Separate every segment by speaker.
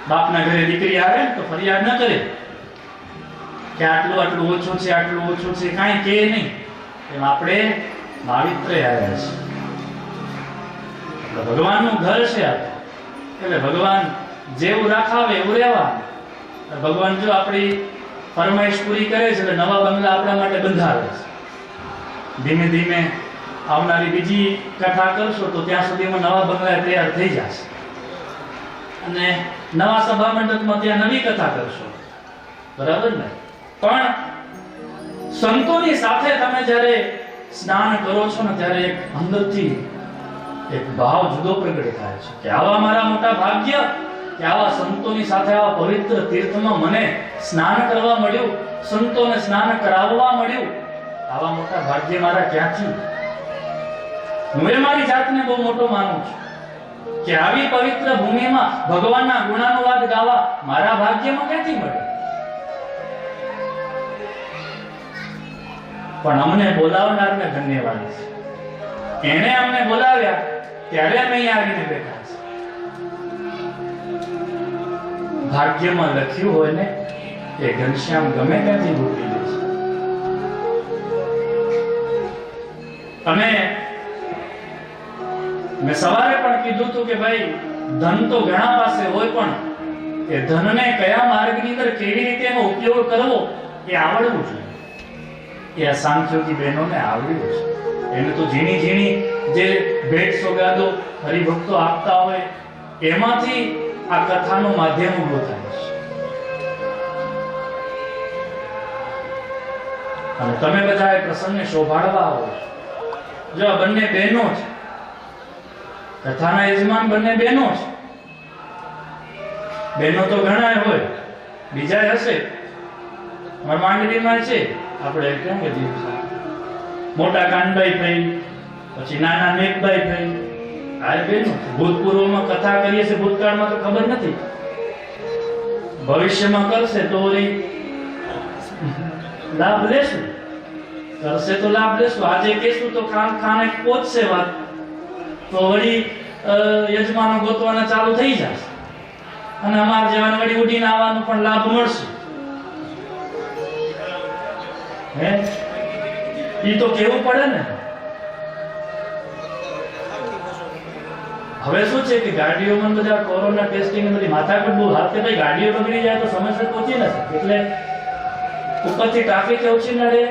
Speaker 1: બાપના ઘરે દીકરી આવે ને તો ફરિયાદ ન કરે કે આટલું આટલું ઓછું છે, આટલું ઓછું છે, કાંઈ કહે નહીં. એમ આપણે માવિત્રે આવ્યા છે. ભગવાનનું ઘર છે એટલે ભગવાન જેવું રાખાવે એવું રહેવાનું. ભગવાન જો આપણી ફરમાઈશ પૂરી કરે છે એટલે નવા બંગલા આપણા માટે બંધાવે છે. ધીમે ધીમે આવનારી બીજી કથા કરશો તો ત્યાં સુધીમાં નવા બંગલા તૈયાર થઈ જશે અને નવા સભા મંડપમાં ત્યાં નવી કથા કરશો. બરાબર ને? પણ સંતોની સાથે તમે જ્યારે સ્નાન કરો છો ને ત્યારે એક અંદરથી એક ભાવ જુદો પ્રગટ થાય છે કે આવા મારા મોટા ભાગ્ય કે આવા સંતોની સાથે આવા પવિત્ર તીર્થમાં મને સ્નાન કરવા મળ્યું, સંતોને સ્નાન કરાવવા મળ્યું. આવા મોટા ભાગ્ય મારા ક્યાંથી? હું એ મારી જાતને બહુ મોટો માનું છું કે આવી પવિત્ર ભૂમિમાં ભગવાનના ગુણાનુવાદ ગાવા મારા ભાગ્યમાં ક્યાંથી મળે? પણ અમને બોલાવનારને ધન્યવાદ છે. એણે અમને બોલાવ્યા ત્યારે અમે અહીં આવીને બેઠા છે. ભાગ્યમાં લખ્યું હોય ને એ ઘનશ્યામ ગમે ત્યાંથી ગોતી લે છે. અને મેં સવારે પણ કીધું હતું કે ભાઈ ધન તો ઘણા પાસે હોય પણ એ ધનને કયા માર્ગની અંદર કેવી રીતે એનો ઉપયોગ કરવો એ આવડવું જોઈએ. એ આ સાંખ્યોગી બહેનોને આવડ્યું છે. એને તો ઝીણી ઝીણી જે ભેટ સોગાદો હરિભક્તો આપતા હોય એમાંથી આ કથાનું માધ્યમ ઊભું થાય છે. અને તમે બધા એ પ્રસંગને શોભાડવા આવો છો. જો આ બંને બહેનો છે, કથાના યજમાન બંને બહેનો છે. બહેનો તો ઘણા હોય, બીજા હશે. અમારા માંડવીમાં છે, આપણે કેમ કે મોટા કાનભાઈ થઈ, પછી નાના મેઘભાઈ થઈ. આ બહેનો ભૂતપૂર્વમાં કથા કરીએ છે, ભૂતકાળમાં તો ખબર નથી, ભવિષ્યમાં કરશે તો લાભ લેશું, કરશે તો લાભ લેશું. આજે કહેશું તો ખાને પહોંચશે વાત તો વળી યજમાનો ગોતવાના ચાલુ થઈ જશે અને અમાર જેવાને વળી ઉડીને આવવાનો પણ લાભ મળશે. હે ઈ તો કેવું પડે ને. હવે શું છે કે ગાડીઓમાં બધા કોરોના ટેસ્ટિંગ ને બધી માથાકૂટ બહુ હાથે ભાઈ ગાડીઓ બગડી જાય તો સમયસર પહોંચી ન શકે. એટલે ઉપરથી ટ્રાફિક ઓછી નડે,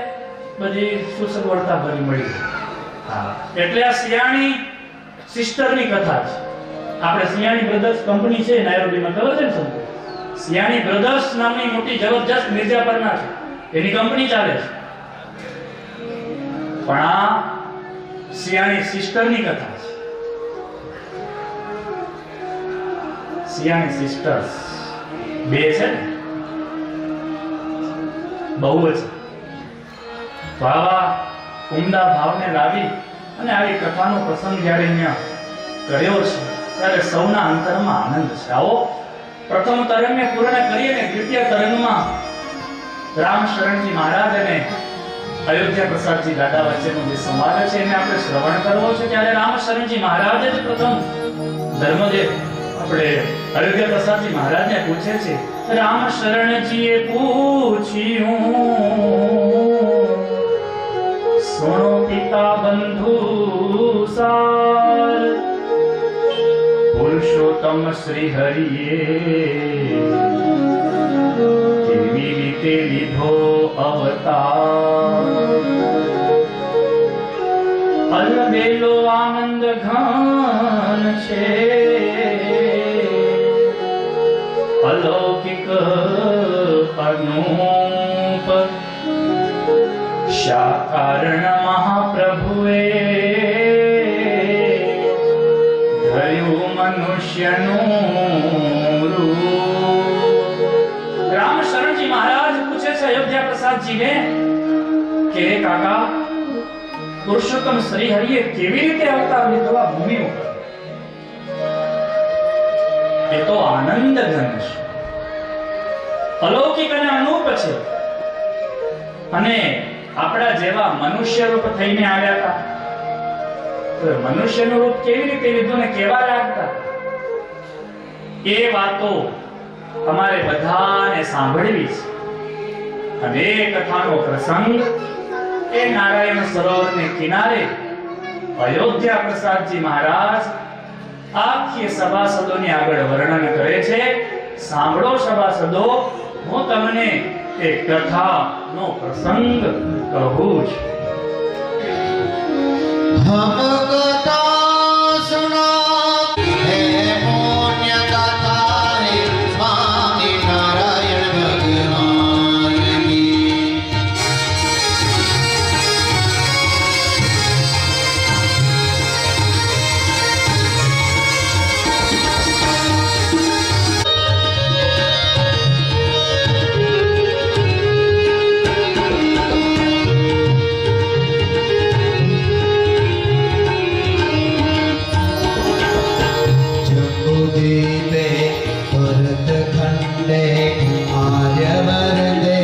Speaker 1: બધી સુસગવડતા ભરી મળી. હા, એટલે આ સિયાણી સિસ્ટરની કથા છે. આપણે સિયાણી બ્રધર્સ કંપની છે નાયરોબીમાં, ખબર છે ને સંતો? સિયાણી બ્રધર્સ નામની મોટી જબરજસ્ત મિર્જાપરના છે, એની કંપની ચાલે છે. પણ આ સિયાણી સિસ્ટરની કથા છે. સિયાણી સિસ્ટર્સ બે છે ને, બહુ જ. તો આવા ઉમદા ભાવને લાવી અને આવી કથાનો પ્રસંગ જ્યારે અહીંયા કર્યો છે ત્યારે સૌના અંતરમાં આનંદ છે. આવો પ્રથમ તરંગને પૂર્ણ કરીએ ને દ્વિતીય તરંગમાં રામ શરણજી મહારાજ અને અયોધ્યા પ્રસાદજી દાદા વચ્ચેનો જે સંવાદ છે એને આપણે શ્રવણ કરવો છે. ત્યારે રામ શરણજી મહારાજ જ પ્રથમ ધર્મદેવ આપણે અયોધ્યા પ્રસાદજી મહારાજને પૂછે છે. રામ શરણજીએ પૂછ્યું, સુનો પિતા બંધુ સાર, પુરુષોત્તમ શ્રી હરિએ કેવી રીતે લીધો અવતાર. અલબેલો આનંદ ઘન છે, અલૌકિક અનુપ, શા કારણ મહાપ્રભુએ ધર્યું મનુષ્યનું રૂપ. રામ શરણજી મહારાજ પૂછે છે અયોધ્યા પ્રસાદજીને કે કાકા, પુરુષોત્તમ શ્રી હરિએ કેવી રીતે અવતાર લીધો આ ભૂમિ ઉપર? એ તો આનંદ ઘન છે, અલૌકિક અને અનુપ છે. અને આપણા જેવા મનુષ્ય રૂપ થઈને આવ્યા હતા, તો મનુષ્યનું રૂપ કેવી રીતે લીધું ને કેવા લાગતા, એ વાતો અમારે બધાને સાંભળવી છે. અને એ કથાનો પ્રસંગ એ નારાયણ સરોવરને કિનારે અયોધ્યા પ્રસાદજી મહારાજ આખી સભાસદોની આગળ વર્ણન કરે છે. સાંભળો સભાસદો, હું તમને એક કથાનો પ્રસંગ કહું છું.
Speaker 2: हम कथा सुना है पुण्य कथा है स्वामी नारायण भगवान की. जम्बूद्वीपे भरतखण्डे आर्यवर्ते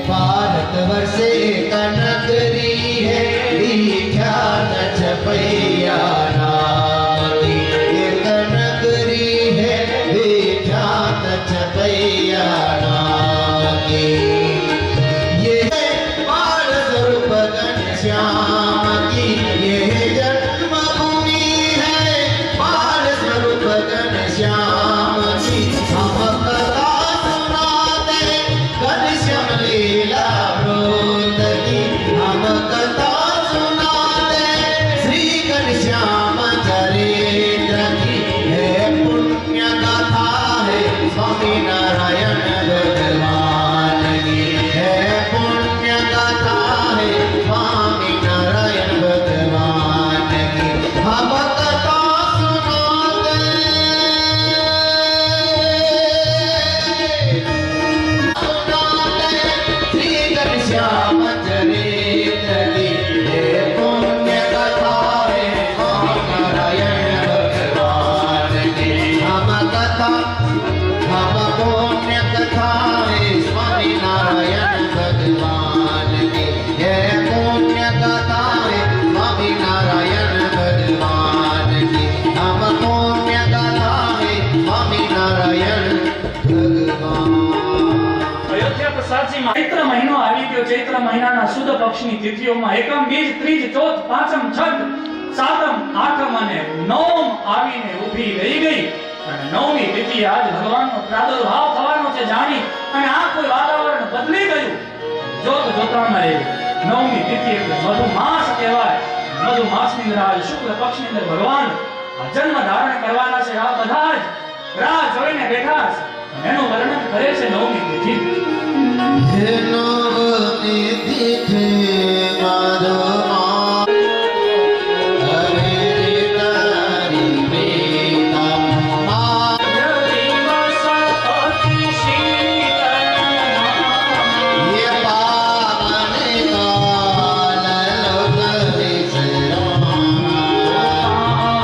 Speaker 2: भारतवर्षे कनकरी है विख्यात छपैया नाम की. ये कनकरी है विख्यात छपैया नाम की. ये बाल स्वरूप घनश्याम की ये जन्मभूमि है. बाल स्वरूप घनश्याम की हम कथा सुनाते घनश्याम लीला वृंद की. हम कथा सुनाते श्री घनश्याम चरित्र की. है पुण्य कथा है स्वामी नारायण भगवान की. है पुण्य कथा है स्वामी नारायण भगवान की. हम कथा सुनाते श्री घनश्याम चरित्र की. हे पुण्य कथा है स्वामी नारायण भगवान की. हम कथा हम पुण्य कथा है स्वामी नारायण भगवान की. हे पुण्य कथा है स्वामी नारायण भगवान की. हम पुण्य कथा है स्वामी नारायण भगवान.
Speaker 1: અયોધ્યા પ્રસાદજી ચૈત્ર મહિનો આવી ગયો. ચૈત્ર મહિનાના સુદ પક્ષની તિથિઓમાં એકમ, બીજ, ત્રીજ, ચોથ, પાંચમ, છઠ, સાતમ, આઠમ અને નવમ આવીને ઊભી રહી ગઈ. અને નવમી તિથિ આજ ભગવાનનો પ્રાદુર્ભાવ થવાનો છે જાણી અને આ કોઈ વાતાવરણ બદલી ગયું. જોત જોતામાં રહી. નવમી તિથિ એટલે મધુમાસ કહેવાય. મધુમાસની અંદર આજ શુક્લ પક્ષની અંદર ભગવાન આ જન્મ ધારણ કરવાના છે. આ બધા જ રાહ જોઈને બેઠા છે. એનું વર્ણન કરે છે નવમી તિથિ.
Speaker 2: हे नवमी तिथि मधुमा हरे तारी बेता
Speaker 1: દિવસ અતિ શીતળ
Speaker 2: ये पावन काल लोक विश्राम.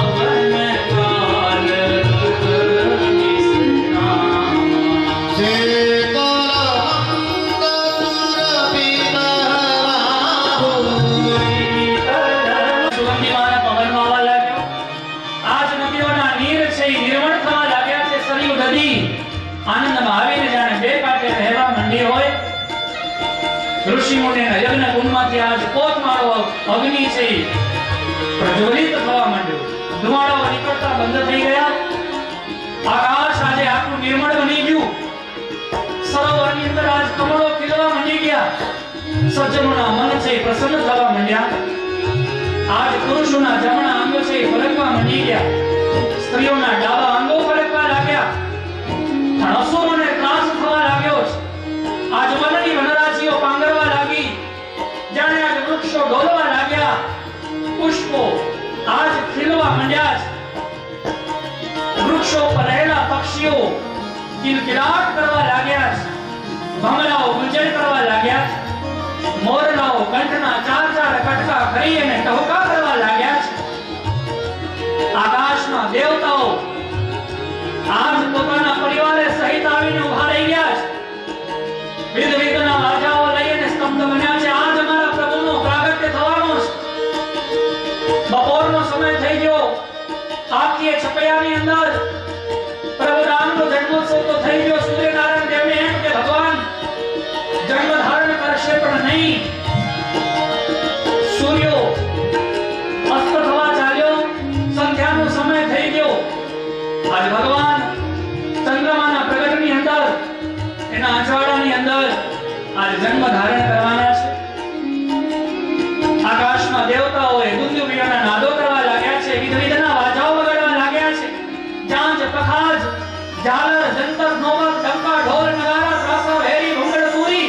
Speaker 1: પાવન કાલ લોક વિશ્રામ. સુગંધીમાના પવનનો આવવા લાગ્યો. આજ નદીઓના નીર છે ઈ નિર્મળ થવા લાગ્યા છે. સરયુ નદી આનંદમાં આવીને જાણે બે કાંઠે રહેવા માંડી હોય. ઋષિ મુનિના યજ્ઞ કુંડમાંથી આજ પોતમાળો અગ્નિ છે ઈ પ્રજ્વલિત થવા માંડ્યો. ધુમાડાઓ નીકળતા બંધ થઈ ગયા. આકાશ આજે આખું નિર્મળ બની ગયું. સરોવરની અંદર આજ કમળો ખીલવા માંડી ગયા. સજ્જનોના મન છે ઈ પ્રસન્ન થવા માંડ્યા. આજ પુરુષોના જમણા અંગો છે ઈ ફરકવા માંડી ગયા. સ્ત્રીઓના ડાબા અંગો ફરકવા લાગ્યા. પણ અસુરોને ત્રાસ થવા લાગ્યો છે. આજ વનની વનરાજીઓ પાંગરવા લાગી. જાણે આજ વૃક્ષો ડોલવા લાગ્યા. પુષ્પો આજ ખીલવા માંડ્યા છે. વૃક્ષો પર રહેલા પક્ષીઓ કિલકિલાટ કરવા લાગ્યા છે. ભમરાઓ ગુંજન કરવા લાગ્યા છે. મોરલાઓ કંઠના ચાર ચાર કટકા કરી અને ટહુકા કરવા લાગ્યા છે. આકાશમાં દેવતાઓ આજ પોતાના પરિવારે સહિત આવીને ઉભા રહી ગયા છે. વિધ વિધના વાજાઓ લઈને સ્તબ્ધ બન્યા છે. આજ અમારા પ્રભુનો પ્રાગટ્ય થવાનો છે. બપોરનો સમય થઈ ગયો. આખી છપૈયાની અંદર પ્રભુ રામનો જન્મોત્સવ તો થઈ ગયો સૂર્યનારાયણ દેવને એમ કે ભગવાન જન્મ ધારણ કરશે પણ નહીં. સૂર્યો અસ્ત થવા ચાલ્યો, સંધ્યાનો સમય થઈ ગયો. આજ ભગવાન ચંદ્રમાના પ્રગટની અંદર, એના અજવાળાની અંદર આજ જન્મ ધારણ કરવાના છે. આકાશમાં દેવતાઓએ દુંદુભિયાના નાદો કરવા લાગ્યા છે, વિધવિધના વાજાઓ વગાડવા લાગ્યા છે. જાંજ, પખાજ, ઝાલર, જંતર, નોબત, ડંકા, ઢોલ, નગારા, ત્રાસા, ભેરી, ભૂંગળ, પૂરી,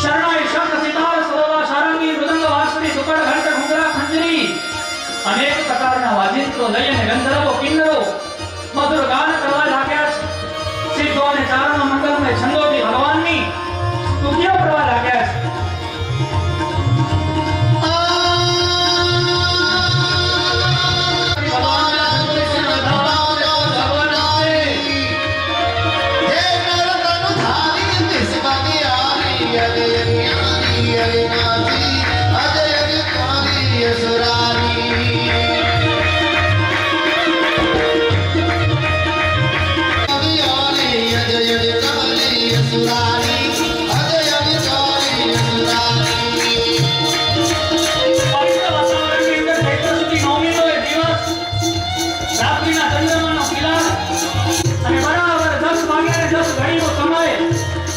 Speaker 1: શરણાઈ, શંખ, સિતાર, સરોવા, સારંગી, મૃદંગ, વાંસળી, સુકળ, ઘંટ, ઘૂંઘરા, ખંજરી, અનેક પ્રકારના વાજિંત્રો લઈ અને ગંધર્વો, કિન્નરો મધુર ગાન કરવા લાગ્યા છે. સિદ્ધો અને ચારણો મંડળમય છંદોથી ભગવાનની સ્તુતિઓ કરવા લાગ્યા છે.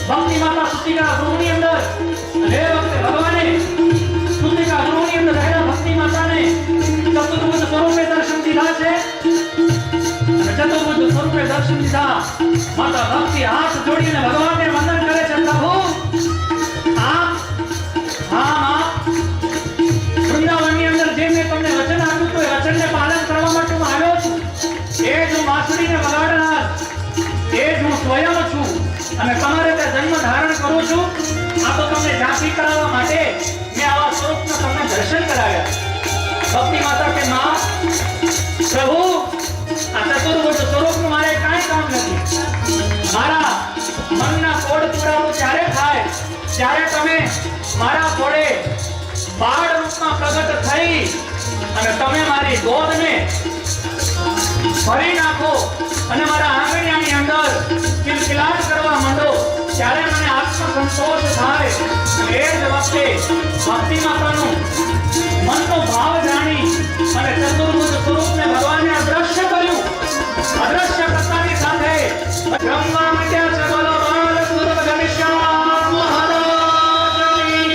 Speaker 1: ભક્તિ માતા સુતિકા ગૃહની અંદર એ વખતે ભગવાને સુતિકા ગૃહની અંદર રહેલા ભક્તિ માતાને ચતુર્ભુજ સ્વરૂપે દર્શન દીધા છે. અને ચતુર્ભુજ સ્વરૂપે દર્શન દીધા માતા ભક્તિ હાથ જોડીને ભગવાનને વંદન કરે છે. પ્રભુ આપ વૃંદાવનની અંદર જે મેં તમને વચન આપ્યું તો એ વચનને પાલન કરવા માટે હું આવ્યો છું. એ જ હું વાંસળીને વગાડનાર, એ જ હું સ્વયં છું અને તમારે તે જન્મ ધારણ કરું છું. આ તો તમને ઝાંખી કરાવવા માટે મેં આવા સ્વરૂપના તમને દર્શન કરાવ્યા. ભક્તિ માતા કે માં પ્રભુ આ ચતુર્ભુજ સ્વરૂપનું મારે કાંઈ કામ નથી. મારા મનના કોડ પુરાવો ત્યારે થાય ત્યારે તમે મારા કોડે બાળ રૂપમાં પ્રગટ થઈ અને તમે મારી ગોદને ભરી નાખો અને મારા આંગણિયાની અંદર કિલકિલાટ કરવા માંડો ત્યારે મને આત્મસંતોષ થાય. એ જ વખતે ભક્તિ માતાનું મનનો ભાવ જાણી અને ચતુર્ભુજ સ્વરૂપને ભગવાને અદ્રશ્ય કર્યું. અદ્રશ્ય કરતાની સાથે બ્રહ્મા મીટ્યા છે. બોલો બાલ સ્વરૂપ ઘનશ્યામ મહારાજની.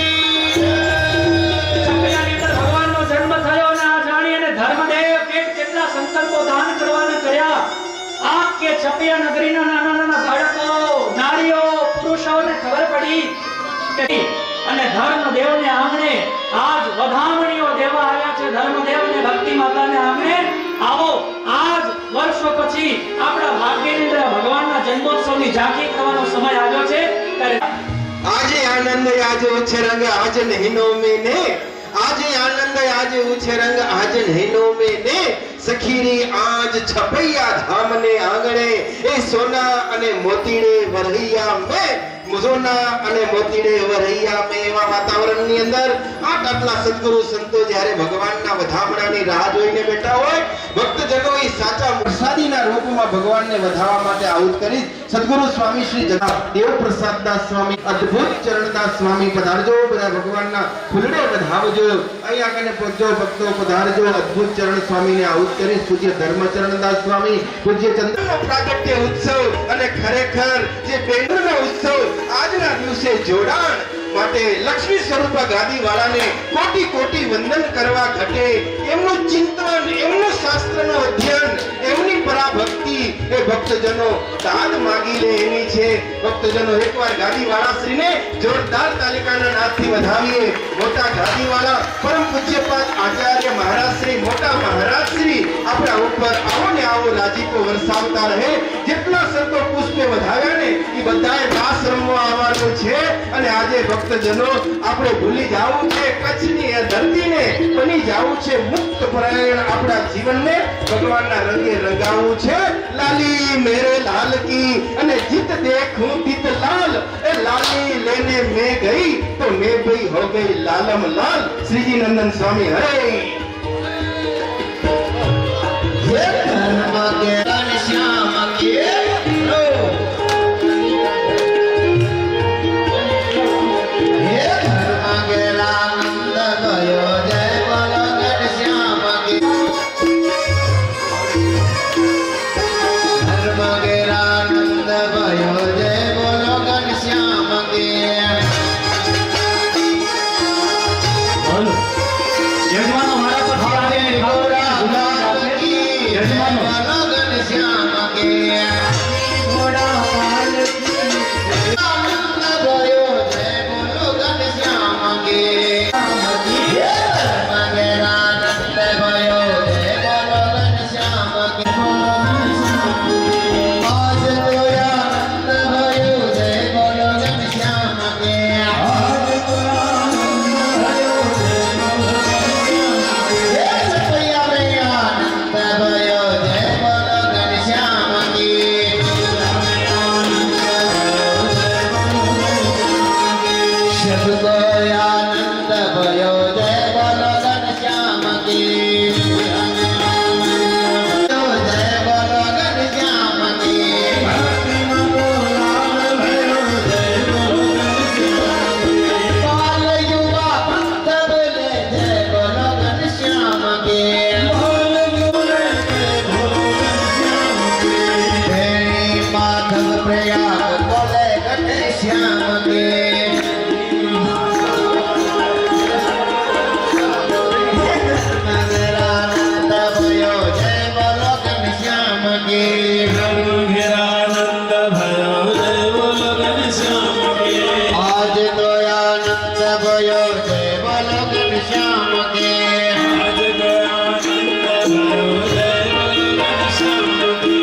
Speaker 1: છપૈયાની અંદર ભગવાનનો જન્મ થયો અને આ જાણી અને ધર્મદેવ કેટલા સંકલ્પો દાન કરવાના કર્યા. આ કે છપૈયા નગરીના નાના નાના બાળકો, નારીઓ, પુરુષોને ખબર પડી કે અને ધર્મદેવને આંગણે આજ વધામણીઓ દેવા આવ્યા છે. ધર્મદેવને ભક્તિ માતાને આંગણે આવો. આજ વર્ષો પછી આપણા ભાગ્યની અંદર ભગવાનના જન્મોત્સવની ઝાંખી કરવાનો સમય આવ્યો છે.
Speaker 2: આજે આનંદ આજે ઉચ્છરંગ આજ નહીં નો મેને, આજે આનંદ આજે ઉચ્છરંગ આજ નહીં નો મેને, સખીરી આજ છપૈયા ધામને આંગણે એ સોના અને મોતીડે વરહૈયા મે, સોના અને મોતીડે વરહૈયા મે. એવા વાતાવરણની અંદર આટલા સદ્ગુરુ સંતો જ્યારે ભગવાનના વધામણાની રાહ જોઈને બેઠા હોય, ભક્તજનો એ સાચા પ્રસાદીના રૂપમાં ભગવાનને વધાવવા માટે આહુત કરી સદ્ગુરુ સ્વામી શ્રી જગત દેવપ્રસાદદાસ સ્વામી, અદ્ભુત ચરણદાસ સ્વામી પધારજો. બધા ભગવાનના ફૂલડે વધાવજો. અહીંયા કને પહોંચજો ભક્તો, પધારજો. અદ્ભુત ચરણ સ્વામીને આહુત કરી પૂજ્ય ધર્મચરણદાસ સ્વામી, પૂજ્ય ચંદ્રનો પ્રાગટ્ય ઉત્સવ અને ખરેખર જે બેંડનો ઉત્સવ આજના દિવસે જોડાણ માટે લક્ષ્મી સ્વરૂપ ગાદી વાળાને કોટી કોટી વંદન કરવા ઘટે. એમનું ચિંતન, એમનું શાસ્ત્રનો અધ્યયન, એમની પરાભક્તિ એ ભક્તજનો દાદ માંગી લે એવી છે. ભક્તજનો એકવાર ગાદી વાળા શ્રીને જોરદાર તાલિકાના નાદથી વધાવીએ. મોટા ગાદી વાળા પરમ પૂજ્યપાદ આચાર્ય મહારાજ શ્રી, મોટા મહારાજ શ્રી આપણા ઉપર આવો ને આવો રાજીપો વરસાવતા રહે. જેટલા સંતો પુષ્પે વધાવ્યા ને એ બધાએ રાસ રમવા આવવાનું છે. અને આજે ભક્તજનો આપણે ભૂલી જાવું છે કચ્છની એ ધરતીને, બની જાવું છે મુક્ત પરાયણ. આપણા જીવનને ભગવાનના રંગે રંગાવવું છે. લાલી મેરે લાલ કી અને જીત દેખું તિત લાલ, એ લાલી લેને મેં ગઈ તો મેં ભઈ હો ગઈ લાલમ લાલ. શ્રીજી નંદન સ્વામી હરે. હે ધર્મ કે ઘનશ્યામ કે
Speaker 3: सुखो आनंद भयो जय बोलो घनश्याम की जय बोलो घनश्याम की बाल युवा भक्त बोले जय बोलो घनश्याम की भेड़ी माधव प्रयाग बोले घनश्याम की नगरानंद भयो जय बोलो घनश्याम की
Speaker 4: घेरानंद भयो जय बोलो घनश्याम की
Speaker 3: आज तो आनंद भयो जय बोलो घनश्याम की
Speaker 4: आज दयानंद भयो जय बोलो घनश्याम की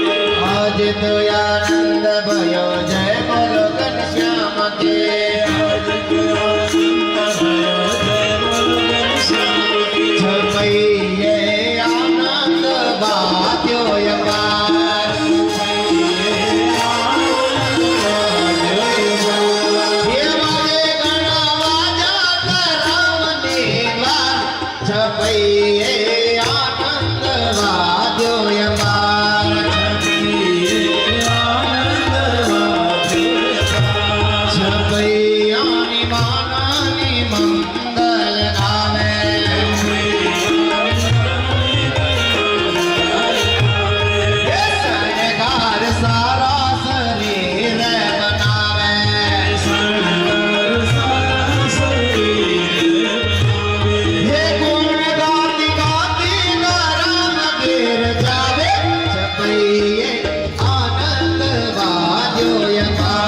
Speaker 3: आज तो आनंद भयो जय बोलो घनश्याम की
Speaker 4: आज दयानंद भयो जय बोलो घनश्याम की
Speaker 3: छपैये आनंद बात्यो यकार ये वाले गणावा जाता राम नीला छपैये आनंद बात्यो यकार छपैयानी मानानी मंगल गावे ये सरकार सारा शरीर बनावे ये गुण गाती गाती राम गिर जावे छपैये आनंद बाजो यकार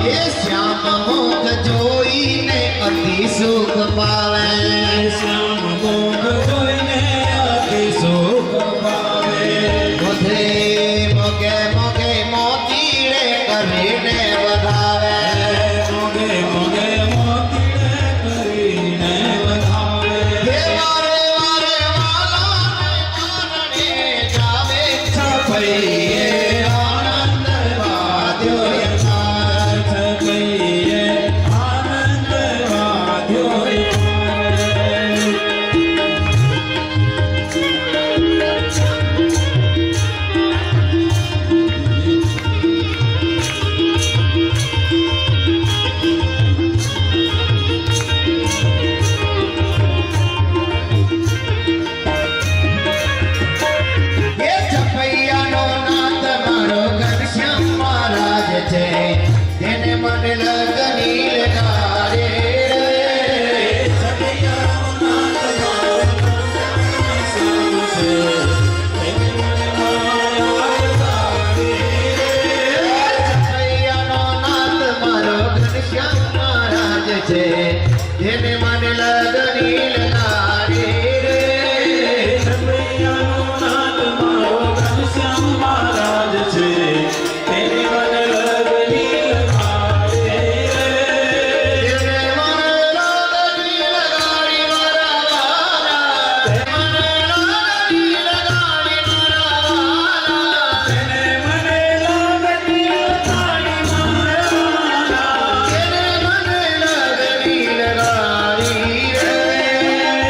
Speaker 3: ये श्याम मुख जोई ने अति सुख पावे
Speaker 4: श्याम मुख जोईने अति सुख पावे
Speaker 3: मुझे मोगे मोगे मोती रे કરીને વધાવે
Speaker 4: મોગે મોગે મોતીડે કરીને વધાવે
Speaker 3: હે વારે વારે વાલાને કારણે જાવે છપૈયે આનંદ વાદ્યો યકાર
Speaker 4: છપૈયે આનંદ વાદ્યો
Speaker 3: ये छपैयानो नाथ मारो घनश्याम महाराज छे તેને મને લગની લગાડે છપૈયાનો નાથ મારો ઘનશ્યામ મહારાજ છે તેને મને લગની લગાડે
Speaker 4: મહારાજ છે તેને મને લગની લગાડે
Speaker 3: તેને મને લગની લગાડી મારા વાલા તેને મને લગની લગાડી મારા વાલા
Speaker 4: તેને મને લગની લગાડી મારા
Speaker 3: તેને મને લગની લગાડી રે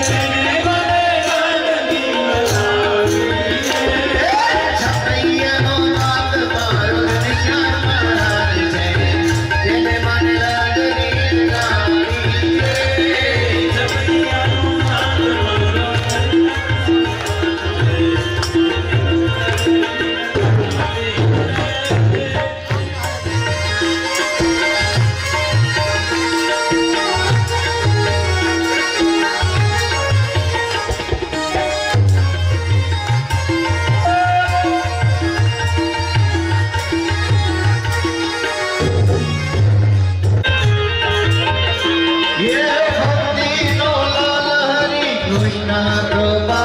Speaker 4: તેને મને લગની લગાડી
Speaker 3: છપૈયાનો નાથ મારો ઘનશ્યામ મહારાજ છે તેને મને લગની લગાડી રે ये भक्ति नो लाल हरि कृष्ण कृपा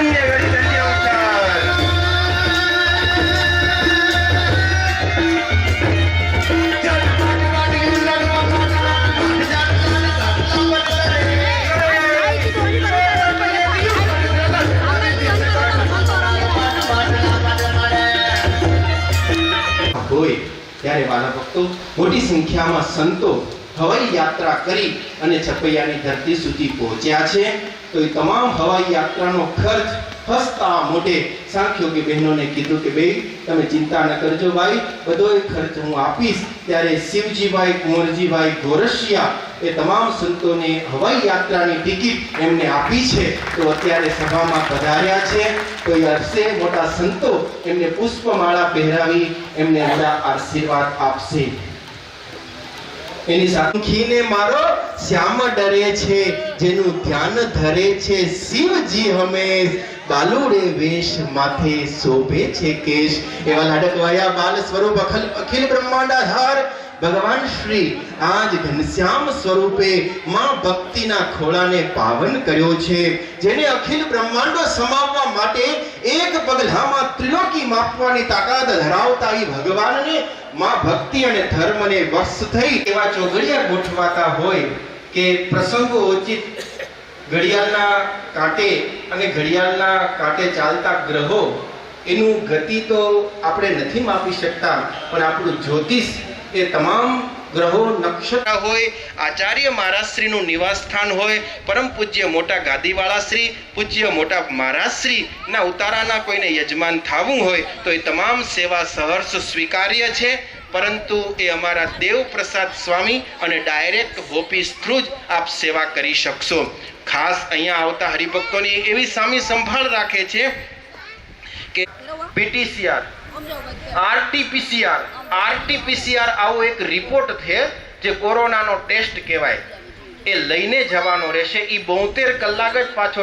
Speaker 2: કન્યા ઘડી કન્યા ઉચ્ચાર હોય ત્યારે વાલા ભક્તો મોટી સંખ્યામાં સંતો હવાઈ યાત્રા કરી અને છપૈયાની ધરતી સુધી પહોંચ્યા છે. તો એ તમામ હવાઈ યાત્રાનો ખર્ચ હસતા મોઢે સાંખ્યોગી બહેનોને કીધું કે બેન તમે ચિંતા ન કરજો ભાઈ, બધો એ ખર્ચ હું આપીશ. ત્યારે શિવજીભાઈ કુંવરજીભાઈ ગોરસિયા એ તમામ સંતોને હવાઈ યાત્રાની ટિકિટ એમને આપી છે. તો અત્યારે સભામાં પધાર્યા છે. તો એ હશે મોટા સંતો એમને પુષ્પમાળા પહેરાવી એમને મોટા આશીર્વાદ આપશે. એની સાખીને મારો શ્યામ ડરે છે, જેનું ધ્યાન ધરે છે શિવજી હંમેશ, બાલુડે વેશ માથે શોભે છે કેશ. એવા લાડકવાયા બાલ સ્વરૂપ અખિલ બ્રહ્માંડાધાર ભગવાન શ્રી આજ ઘનશ્યામ સ્વરૂપે માં ભક્તિના ખોળાને પાવન કર્યો છે. જેને અખિલ બ્રહ્માંડો સમાવવા માટે એક પગલામાં ત્રિલોકી માપવાની તાકાત ધરાવતા એ ભગવાનને માં ભક્તિ અને ધર્મને વશ થઈ એવા ચોઘડિયા ગોઠવાતા હોય કે પ્રસંગોચિત ઘડિયાળના કાંટે અને ઘડિયાળના કાંટે ચાલતા ગ્રહો એનું ગતિ તો આપણે નથી માપી શકતા, પણ આપણું જ્યોતિષ એ તમામ ગ્રહો નક્ષત્ર હોય, આચાર્ય મહારાજ શ્રીનું નિવાસ સ્થાન હોય, પરમ પૂજ્ય મોટા ગાદીવાળા શ્રી પૂજ્ય મોટા મહારાજ શ્રી ના ઉતારાના કોઈને યજમાન થવું હોય તો એ તમામ સેવા સહર્ષ સ્વીકાર્ય છે. પરંતુ એ અમારા દેવપ્રસાદ સ્વામી અને ડાયરેક્ટ ઓફિસ થ્રુ જ આપ સેવા કરી શકશો. ખાસ અહીંયા આવતા હરિભક્તોની એવી સામી સંભાળ રાખે છે કે પીટીસીઆર, આરટીપીસીઆર આવો એક રિપોર્ટ છે જે કોરોનાનો ટેસ્ટ કહેવાય, એ લઈને જવાનો રહેશે. એ 72 કલાક જ પાછો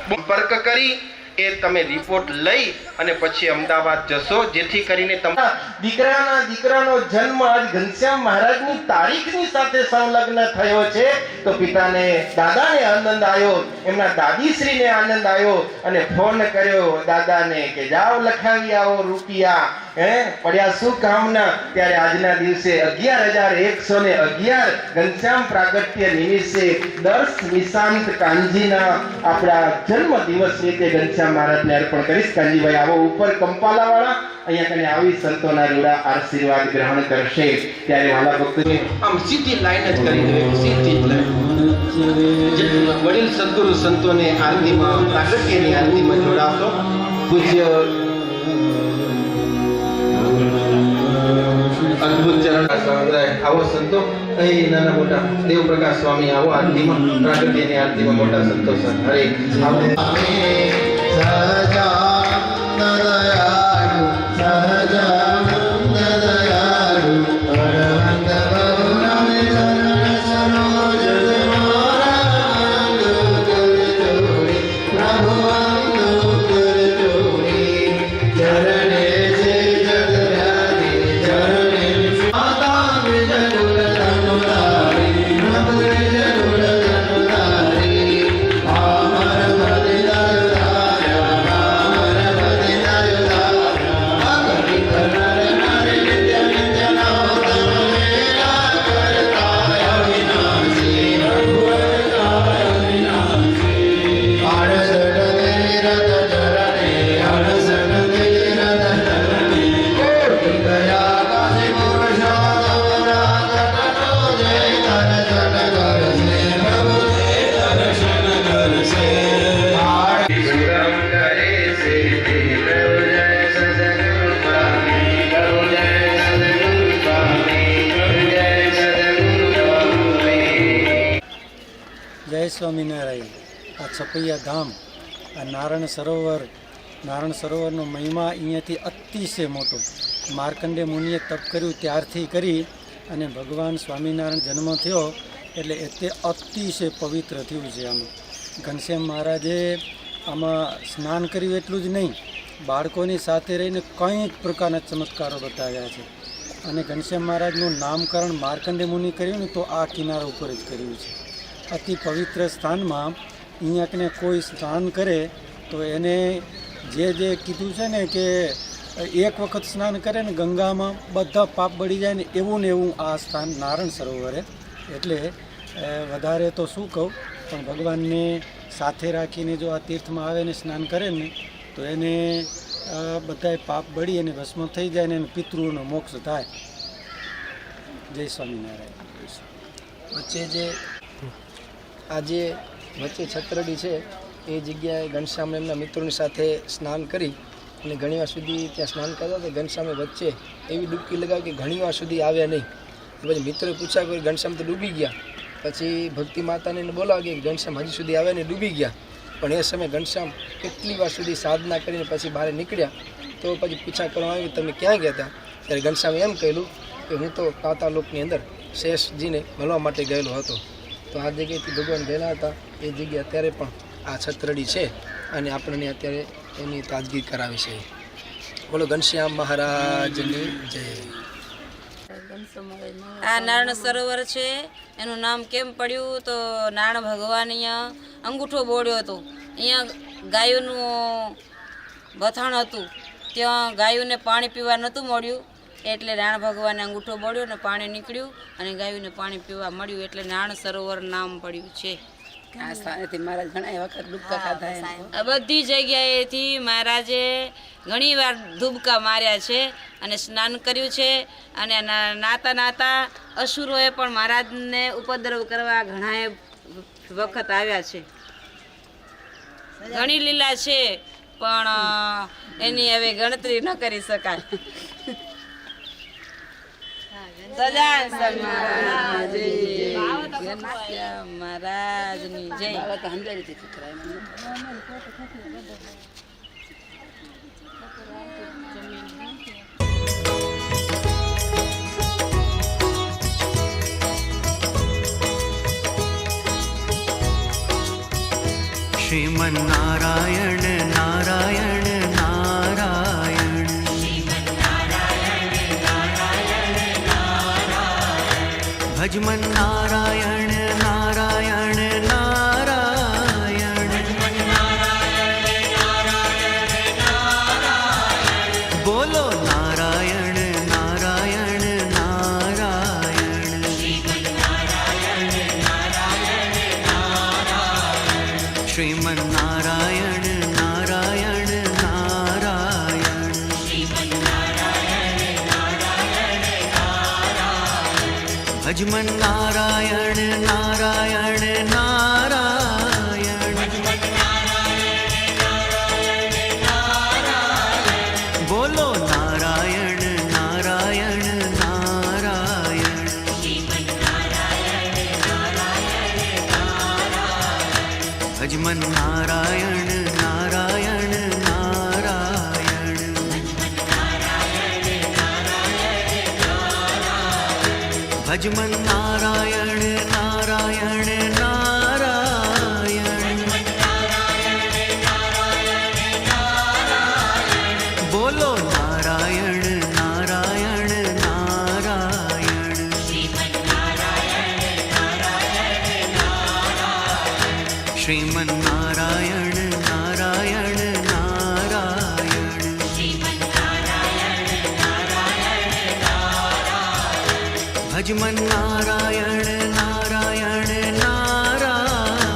Speaker 2: સંપર્ક કરી એ તમે રિપોર્ટ લઈ અને પછી અમદાવાદ જશો, જેથી કરીને તમારા દીકરાનો જન્મ આજ ઘનશ્યામ મહારાજની તારીખની સાથે સંલગ્ન થયો છે. તો પિતાને દાદાને આનંદ આવ્યો, એમના દાદીશ્રીને આનંદ આવ્યો અને ફોન કર્યો દાદાને કે જાઓ લખાવી આવો રૂપિયા, પડ્યા શું કામના. ત્યારે આજના દિવસે 11,111 ઘનશ્યામ પ્રાગટ્ય નિમિત્તે દર્શ નિશાંત કાનજીના આપણા જન્મ દિવસ નિમિત્તે ઘનશ્યામ મહારાજને અર્પણ કરીશ. કાનજીભાઈ આવો ઉપર કંપાલા વાળા અહીંયા કને આવી સંતોના રૂડા આશીર્વાદ ગ્રહણ કરશે. ત્યારે વાલા ભક્તોને આમ સીધી લાઈન જ કરી દેવી, સીધી જ લાઈન. વડીલ સદગુરુ સંતોને આરતીમાં પ્રાગટ્યની આરતીમાં જોડાવશો. પૂજ્ય અદ્ભુત ચરણ સંગ્રહ આવો સંતો અહીં નાના મોટા દેવપ્રકાશ સ્વામી આવો આરતીમાં પ્રાગટ્યની આરતીમાં મોટા સંતો હરે આવો.
Speaker 4: સહજાનંદયાળુ સહજાનંદયાળુ પરમંદ બહુનમ ચરણ સરોજ મારા કર ચોરી પ્રભુ કર ચોરી ચરણે જે જગરાની ચરણે માતા જગુર તનુધારી પ્રભુ જગુર તનુધારી અમર
Speaker 5: જય સ્વામિનારાયણ. આ છપૈયા ધામ, આ નારાયણ સરોવરનો મહિમા અહીંયાથી અતિશય મોટો. માર્કંડે મુનિએ તપ કર્યું ત્યારથી કરી અને ભગવાન સ્વામિનારાયણ જન્મ થયો એટલે તે અતિશય પવિત્ર થયું છે. આમાં ઘનશ્યામ મહારાજે આમાં સ્નાન કર્યું એટલું જ નહીં, બાળકોની સાથે રહીને કંઈક પ્રકારના ચમત્કારો બતાવ્યા છે. અને ઘનશ્યામ મહારાજનું નામકરણ માર્કંડે મુનિ કર્યું ને તો આ કિનારા ઉપર જ કર્યું છે. અતિ પવિત્ર સ્થાનમાં અહીંયા કને કોઈ સ્નાન કરે તો એને જે કીધું છે ને કે એક વખત સ્નાન કરે ને ગંગામાં બધા પાપ બળી જાય ને એવું આ સ્થાન નારાયણ સરોવરે. એટલે વધારે તો શું કહું, પણ ભગવાનને સાથે રાખીને જો આ તીર્થમાં આવે ને સ્નાન કરે ને તો એને બધાય પાપ બળી અને ભસ્મ થઈ જાય ને એને પિતૃઓનો મોક્ષ થાય. જય સ્વામિનારાયણ.
Speaker 6: વચ્ચે જે આજે વચ્ચે છત્રડી છે એ જગ્યાએ ઘનશ્યામ એમના મિત્રોની સાથે સ્નાન કરી અને ઘણીવાર સુધી ત્યાં સ્નાન કરતા હતા. ઘનશ્યામે વચ્ચે એવી ડૂબકી લગાવી કે ઘણીવાર સુધી આવ્યા નહીં. પછી મિત્રોએ પૂછ્યા કે ઘનશ્યામ તો ડૂબી ગયા. પછી ભક્તિ માતાને એને બોલાવી કે ઘનશ્યામ હજી સુધી આવ્યા ને ડૂબી ગયા. પણ એ સમયે ઘનશ્યામ કેટલી વાર સુધી સાધના કરીને પછી બહાર નીકળ્યા. તો પછી પૂછા કરવામાં આવી તમે ક્યાં ગયા હતા? ત્યારે ઘનશ્યામે એમ કહેલું કે હું તો પાતાળ લોકની અંદર શેષજીને મળવા માટે ગયેલો હતો. તો આ જગ્યાએથી ભગવાન ગયેલા હતા એ જગ્યા અત્યારે પણ આ છત્રડી છે અને આપણને અત્યારે એની તાજગી કરાવી છે. બોલો ઘનશ્યામ મહારાજની જય.
Speaker 7: આ નારાયણ સરોવર છે. એનું નામ કેમ પડ્યું તો નારાયણ ભગવાન અહીંયા અંગૂઠો બોળ્યો હતો. અહીંયા ગાયોનું બથાણ હતું, ત્યાં ગાયોને પાણી પીવા નહોતું મળ્યું એટલે નારાયણ ભગવાને અંગૂઠો બોળ્યો ને પાણી નીકળ્યું અને ગાયોને પાણી પીવા મળ્યું એટલે નારાયણ સરોવર નામ પડ્યું છે.
Speaker 8: આ સ્થાનેથી મહારાજ ઘણા વખત ડૂબકા ખાધા.
Speaker 7: આ બધી જગ્યાએથી મહારાજે ઘણી વાર ડૂબકા માર્યા છે અને સ્નાન કર્યું છે. અને નાતા અસુરોએ પણ મહારાજને ઉપદ્રવ કરવા ઘણા વખત આવ્યા છે. ઘણી લીલા છે પણ એની હવે ગણતરી ન કરી શકાય. મહારાજની જય.
Speaker 3: श्रीमन नारायण नारायण नारायण भजमन नारायण नारायण नारायण बोलो नारायण नारायण नारायण श्रीमन नारायण नारायण नारायण भजमन नारायण नारायण नारायण बोलो नारायण नारायण नारायण भजमन नारायण नारायण नारायण भजमन नारायण नारायण नारायण बोलो नारायण नारायण नारायण श्रीमन नारायण नारायण नारायण भजमन नारायण नारायण नारायण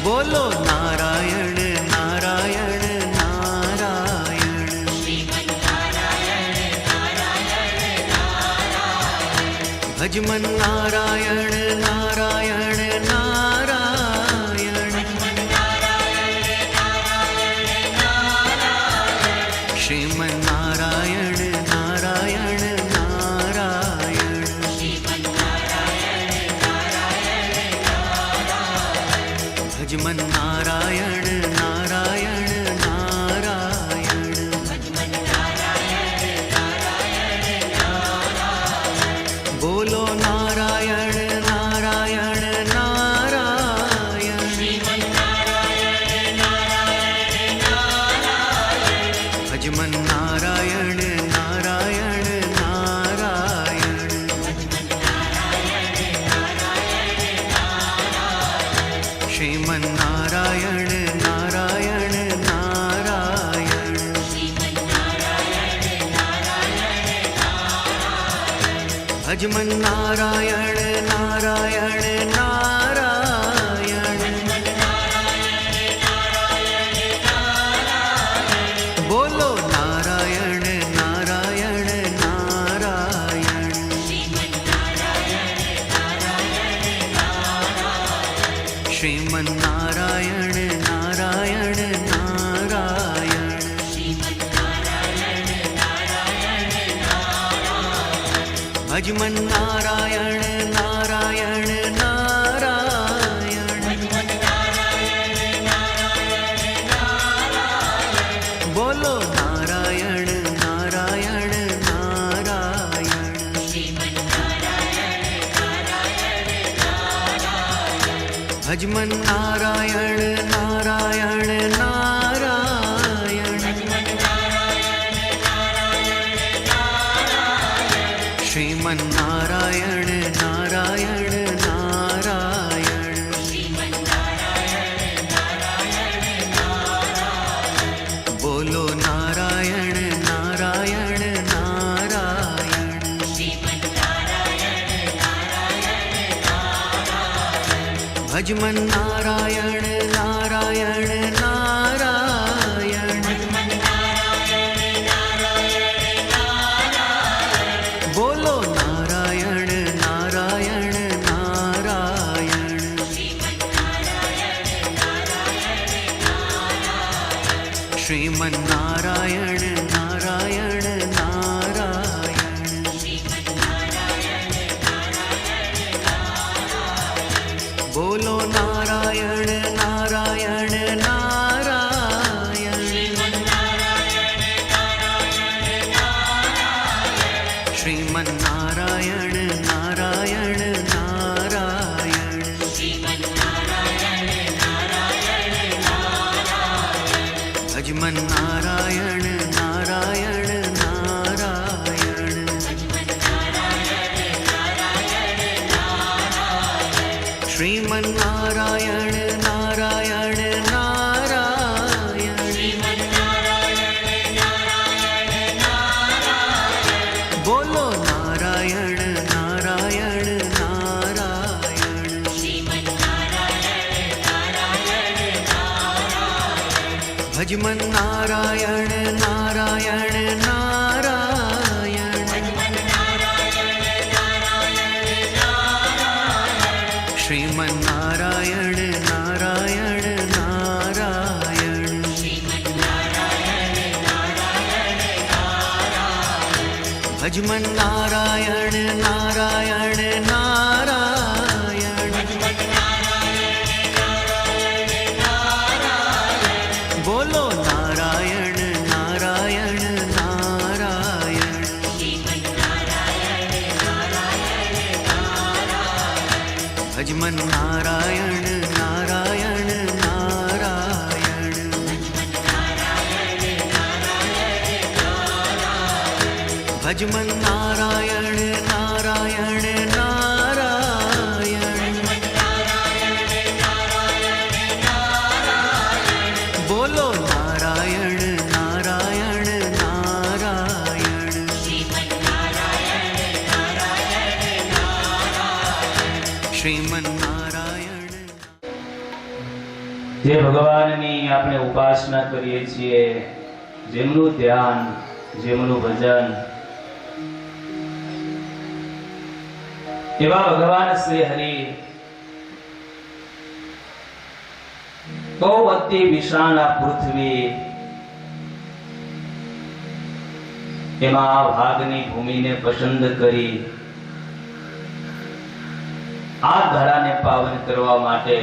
Speaker 3: बोलो नारायण नारायण नारायण भजमन नारायण नारायण नारायण श्रीमन नारायण नारायण नारायण भजमन नारायण नारायण नारायण बोलो नारायण नारायण नारायण भजमन नारायण नारायण नारायण
Speaker 9: ભજમન નારાયણ નારાયણ નારાયણ બોલો નારાયણ નારાયણ નારાયણ શ્રીમન નારાયણ નારાયણ નારાયણ ભજમન નારાયણ નારાયણ નારાયણ બોલો નારાયણ નારાયણ નારાયણ ભજમન નારાયણ નારાયણ નારાયણ શ્રીમન નારાયણ નારાયણ નારાયણ બોલો નારાયણ નારાયણ નારાયણ ભજમન નારાયણ નારાયણ નારાયણ બોલો નારાયણ નારાયણ નારાયણ શ્રીમન નારાયણ નારાયણ નારાયણ બોલો નારાયણ નારાયણ નારાયણ શ્રીમન નારાયણ નારાયણ નારાયણ ભજમન નારાયણ નારાયણ નારાયણ શ્રીમન નારાયણ નારાયણ નારાયણ બોલો નારાયણ નારાયણ નારાયણ ભજમન નારાયણ નારાયણ નારાયણ શ્રીમન નારાયણ નારાયણ નારાયણ ભજમન નારાયણ નારાયણ નારાયણ બોલો નારાયણ નારાયણ નારાયણ ભજમન નારાયણ નારાયણ નારાયણ ભજમન નારાયણ નારાયણ નારાયણ બોલો નારાયણ નારાયણ નારાયણ શ્રીમન નારાયણ
Speaker 10: જે ભગવાનની આપણે ઉપાસના કરીએ છીએ, જેમનું ધ્યાન, જેમનું ભજન, એવા ભગવાન શ્રી હરિ બહુ અતિ વિશાળ આ પૃથ્વી, એમાં આ ભાગની ભૂમિને પસંદ કરી આ ધરાને પાવન કરવા માટે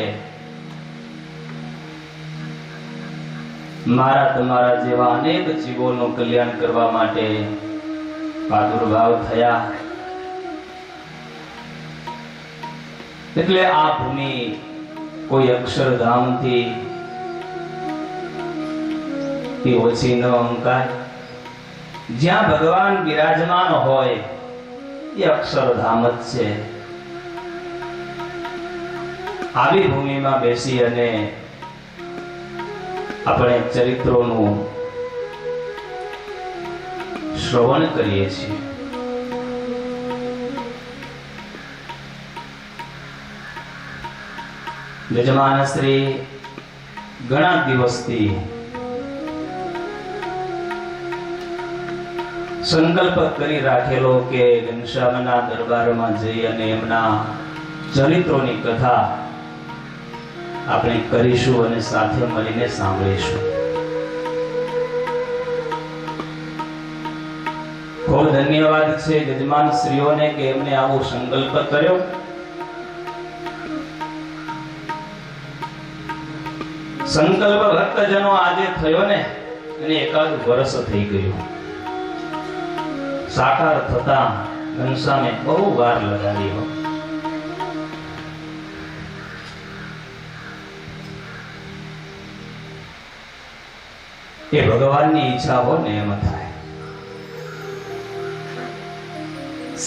Speaker 10: મારા તમારા જેવા અનેક જીવોનું કલ્યાણ કરવા માટે પ્રાદુર્ભાવ થયા. એટલે આ ભૂમિ કોઈ અક્ષરધામથી ઓછી ન અંકાય. જ્યાં ભગવાન બિરાજમાન હોય એ અક્ષરધામ જ છે. આવી ભૂમિમાં બેસી અને આપણે ચરિત્રોનું શ્રવણ કરીએ છીએ. યજમાન શ્રી ઘણા દિવસથી સંકલ્પ કરી રાખેલો કે ઘનશ્યામના દરબારમાં જઈ અને એમના ચરિત્રોની કથા આપણે કરીશું અને સાથે મળીને સાંભળીશું. ખૂબ ધન્યવાદ છે યજમાન શ્રીઓને કે એમને આવો સંકલ્પ કર્યો. સંકલ્પ ભક્તજનો આજે થયો ને અને એકાદ વર્ષ થઈ ગયું. સાકાર થતા ઘનશ્યામે બહુ વાર લગાડી હો. એ ભગવાનની ઈચ્છા હો ને એમ થાય.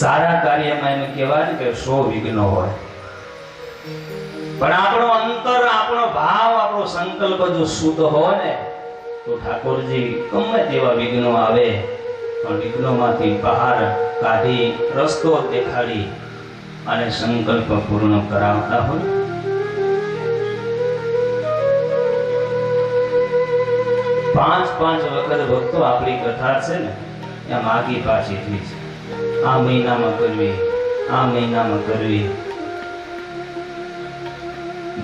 Speaker 10: સારા કાર્યમાં એમ કહેવાય કે 100 વિઘ્નો હોય, પણ આપણો અંતર, આપણો ભાવ, આપણો સંકલ્પ જો શુદ્ધ હોય ને તો ઠાકોરજી ગમે તેવા વિઘ્નો આવે પણ વિઘ્નોમાંથી બહાર કાઢી રસ્તો દેખાડી અને સંકલ્પ પૂર્ણ કરાવતા હોય. પાંચ વખત ભક્તો આપણી કથા છે ને એમ આગી પાછી થઈ છે. આ મહિનામાં કરવી, આ મહિનામાં કરવી.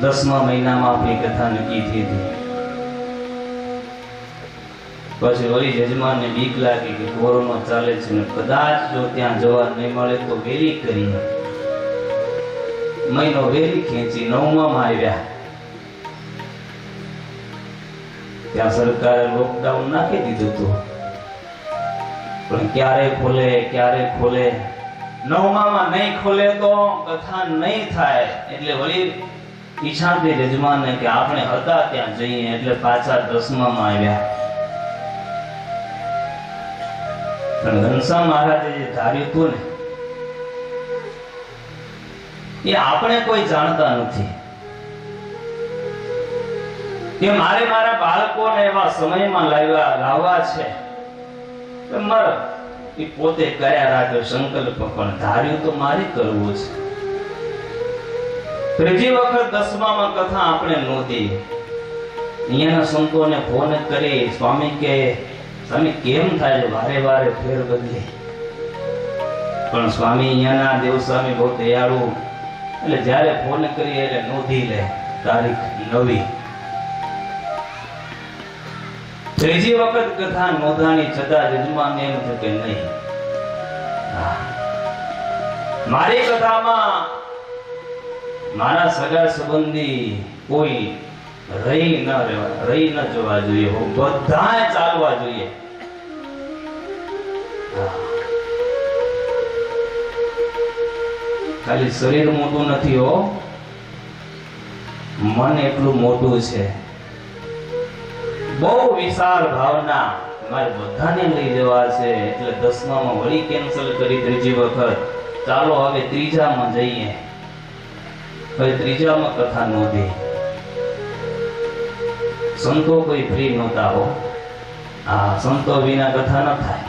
Speaker 10: 10મા મહિનામાં આપણી કથા નક્કી થઈ હતી. પછી વળી યજમાનને બીક લાગી કે કોરોના ચાલે છે ને કદાચ જો ત્યાં જવા નહીં મળે તો વેલી કરી. મહિનો વેલી ખેંચી 9માં આવ્યા. ત્યાં સરકારે લોકડાઉન નાખી દીધું હતું, પણ ક્યારે ખોલે ક્યારે ખોલે. 9માં નહીં ખોલે તો કથા નહીં થાય. એટલે વળી ઈચ્છા થઈ યજમાનને કે આપણે હતા ત્યાં જઈએ. એટલે પાછા 10માં આવ્યા. પણ ઘનશ્યામ મહારાજે જે ધાર્યું હતું ને એ આપણે કોઈ જાણતા નથી કે મારે મારા બાળકોને એવા સમયમાં લાવવા છે. એ પોતે કર્યા રાખ્યો સંકલ્પ, પણ ધાર્યું તો મારે કરવું છે. ત્રીજી વખત 10માં કથા આપણે નોંધી. અહીંયાના સંતોને ફોન કરી સ્વામી કે સ્વામી કેમ થાય છે વારે વારે ફેર બદલે? પણ સ્વામી અહીંયાના દેવસ્વામી બહુ દયાળુ, એટલે જ્યારે ફોન કરી એટલે નોંધી લે તારીખ 9. ત્રીજી વખત કથા નોંધાણી છતાં યજમાનને એમ થયું કે નહીં, મારી કથામાં મારા સગા સંબંધી કોઈ રહી ન જવા જોઈએ, બધાએ ચાલવા જોઈએ. ખાલી શરીર મોટું નથી હો, મન એટલું મોટું છે. બહુ વિશાળ ભાવના, મારે બધાને લઈ જવા છે. એટલે 10માં વળી કેન્સલ કરી ત્રીજી વખત. ચાલો હવે 3જામાં જઈએ. હવે 3જામાં કથા નોંધી. સંતો કોઈ ફ્રી નહોતા હો. સંતો વિના કથા ન થાય.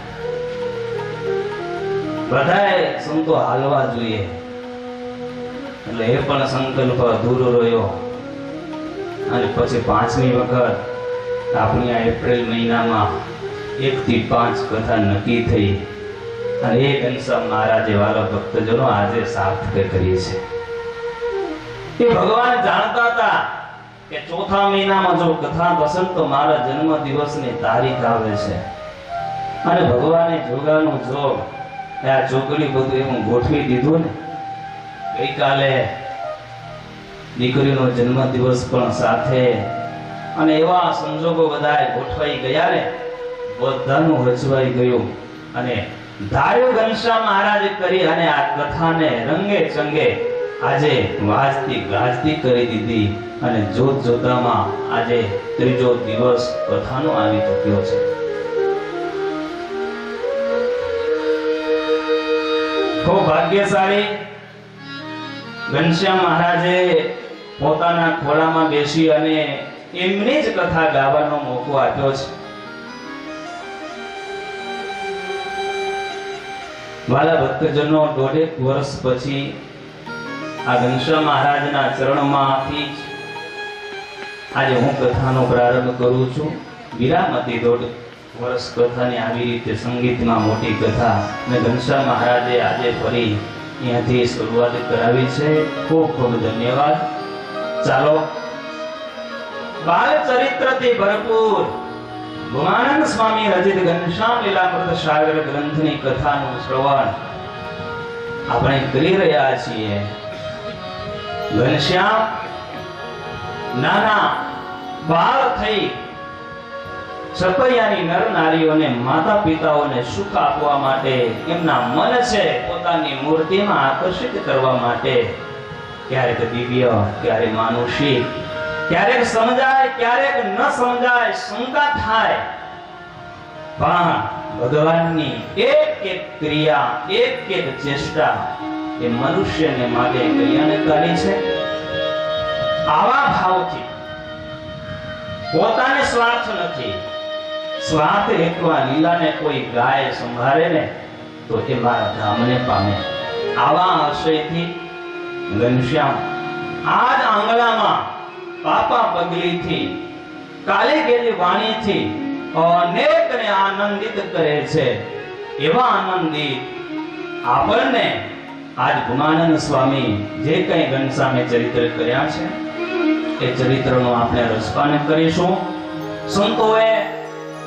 Speaker 10: બધાએ સંતો હાલવા જોઈએ. એટલે એ પણ સંકલ્પ અધૂરો રહ્યો. અને પછી 5મી વખત આપણી આ એપ્રિલ મહિનામાં 1 થી 5 કથા નક્કી થઈ. અને એ ઘનશ્યામ મહારાજે વાલા ભક્તજનો આજે સાર્થક કરીએ છે. એ ભગવાન જાણતા હતા કે 4થા મહિનામાં જો કથા થશે તો મારા જન્મ દિવસની તારીખ આવે છે. અને ભગવાને જોગાનું જોગ આ ચોકડી બધું એવું ગોઠવી દીધું ને. ગઈકાલે દીકરીનો જન્મ દિવસ પણ સાથે, અને એવા સંજોગો બધા ગોઠવાઈ ગયા ને બધાનું હચવાઈ ગયું. અને ધાર્યું ઘનશ્યામ મહારાજે કરી અને આ કથાને રંગે ચંગે આજે વાજતી ગાજતી કરી દીધી. અને જોત જોતામાં આજે 3જો દિવસ કથાનો આવી ચૂક્યો છે. ખૂબ ભાગ્યશાળી ઘનશ્યામ મહારાજે પોતાના ખોળામાં બેસી અને એમની જ કથા ગાવાનો મોકો આપ્યો છે. વાલા ભક્તજનો 1.5 વર્ષ પછી આ ઘનશ્યામ મહારાજના ચરણમાંથી આજે હું કથાનો પ્રારંભ કરું છું. વિરામ હતી 1.5 વર્ષ કથાની આવી રીતે સંગીતમાં મોટી કથા અને ઘનશ્યામ મહારાજે આજે ફરી અહીંયાથી શરૂઆત કરાવી છે. ખૂબ ખૂબ ધન્યવાદ. ચાલો બાલ ચરિત્રથી ભરપૂર ગુમાનંદ સ્વામી રચિત ઘનશ્યામ લીલામૃત સાગર ગ્રંથની કથાનું શ્રવણ આપણે કરી રહ્યા છીએ. ઘનશ્યામ નાના બાળ થઈ છપૈયાની નર નારીઓને માતા પિતાઓને સુખ આપવા માટે એમના મન છે પોતાની મૂર્તિમાં આકર્ષિત કરવા માટે ક્યારેક દિવ્ય ક્યારેક માનુષિક ક્યારેક સમજાય ક્યારેક ન સમજાય શંકા થાય પણ ભગવાનની એક એક ક્રિયા એક એક ચેષ્ટા એ મનુષ્યને માટે કલ્યાણકારી છે. આવા ભાવથી પોતાને સ્વાર્થ નથી. સ્વાર્થ એકવા લીલાને કોઈ ગાય સંભાળે ને તો એ મારા ધામને પામે. આવા આશયથી ઘનશ્યામ આજ આંગણામાં પાપા પગલીથી કાલી ગેલી વાણીથી અનેકને આનંદિત કરે છે. એવા આનંદિત આપણને આજ ગુમાનંદ સ્વામી જે કંઈ ઘનશ્યામે ચરિત્ર કર્યા છે એ ચરિત્રનો આપણે રસપાન કરીશું. સંતોએ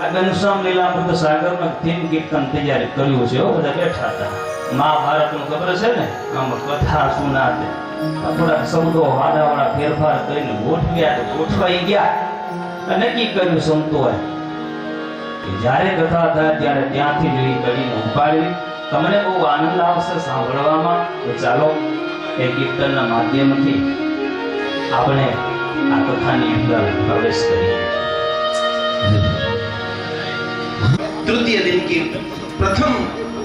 Speaker 10: આ ઘનશ્યામ લીલામૃત સાગરનું થીમ કીર્તન તૈયાર કર્યું છે. બધા બેઠા હતા. મહાભારતનું ખબર છે ને, આમ કથા સુના છે. થોડા શબ્દો વાડાવાળા ફેરફાર કરીને ગોઠવ્યા તો ગોઠવાઈ ગયા. નક્કી કર્યું સંતોએ કે જ્યારે કથા થાય ત્યારે ત્યાંથી જ એ કડીને ઉપાડવી. તમને બહુ આનંદ આવશે સાંભળવામાં. તો ચાલો એ કીર્તનના માધ્યમથી આપણે આ કથાની અંદર પ્રવેશ કરીએ.
Speaker 2: तृतीय दिन की प्रथम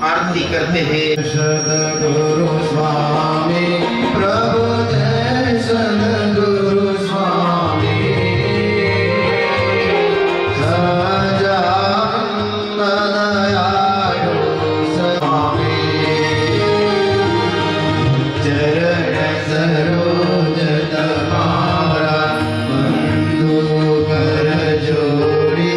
Speaker 2: आरती करते हैं.
Speaker 4: सद्गुरु स्वामी प्रभु जय सद्गुरु स्वामी सजानंदयायो स्वामी चरण सरोज तुम्हारा बंधु कर जोड़ी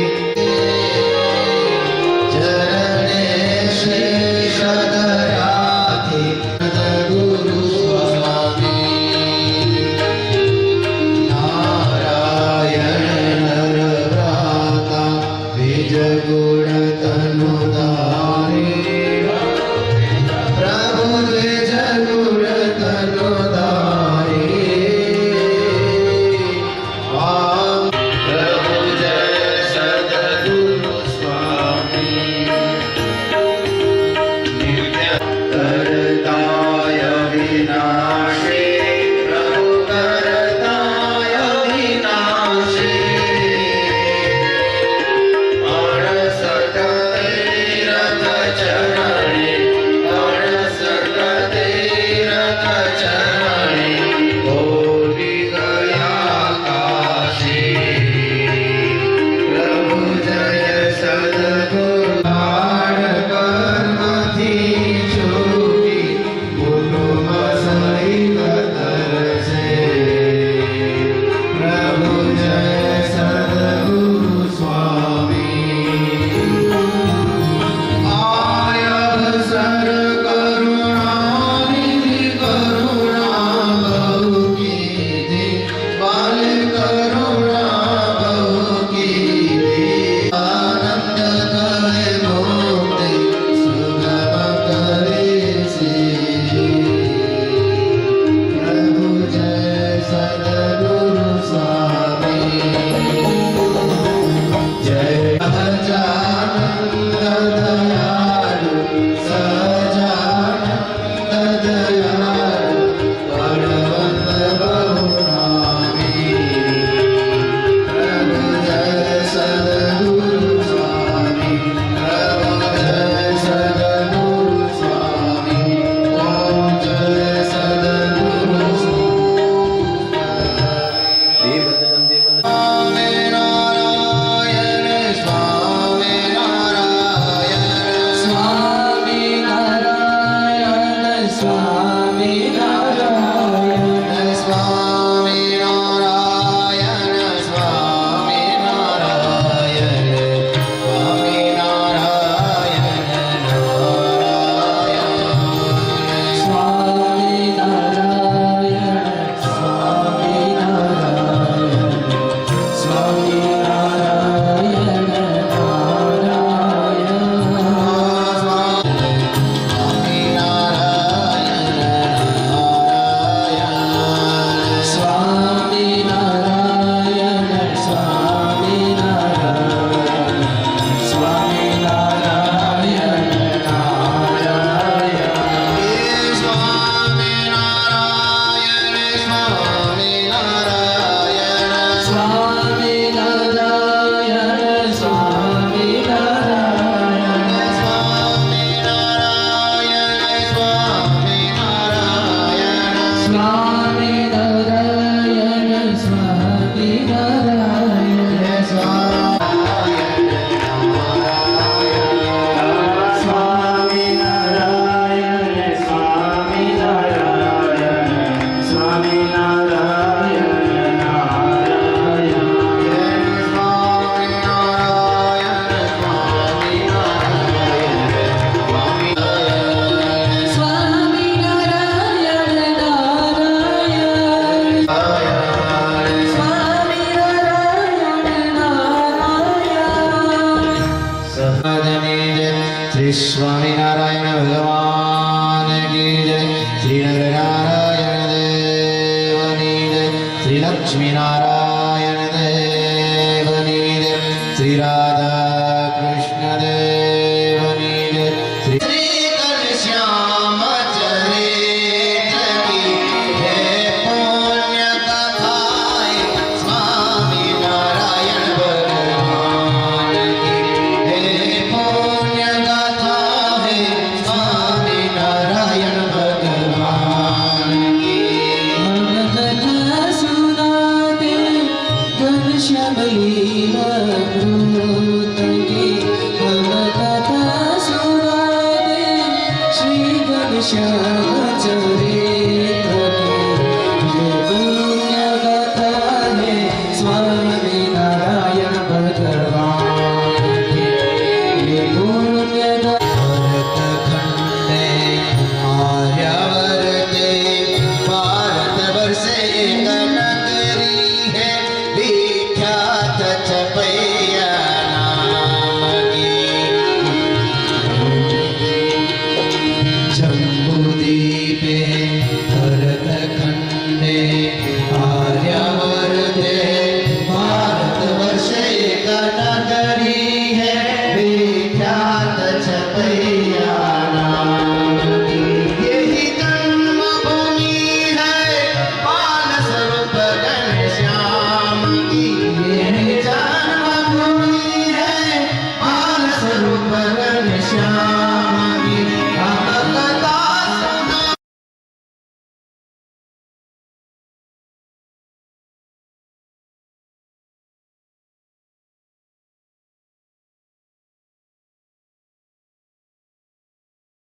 Speaker 4: Sai
Speaker 3: સ્વામિનારાયણ સ્વામિનારાયણ
Speaker 10: સ્વામિનારાયણ સ્વામિનારાયણ સ્વામિનારાયણ
Speaker 4: श्री स्वामीनारायण भगवान की जय। श्री नरनारायण देवनी जय। श्री लक्ष्मी नारायण देवनी जय। श्री राधा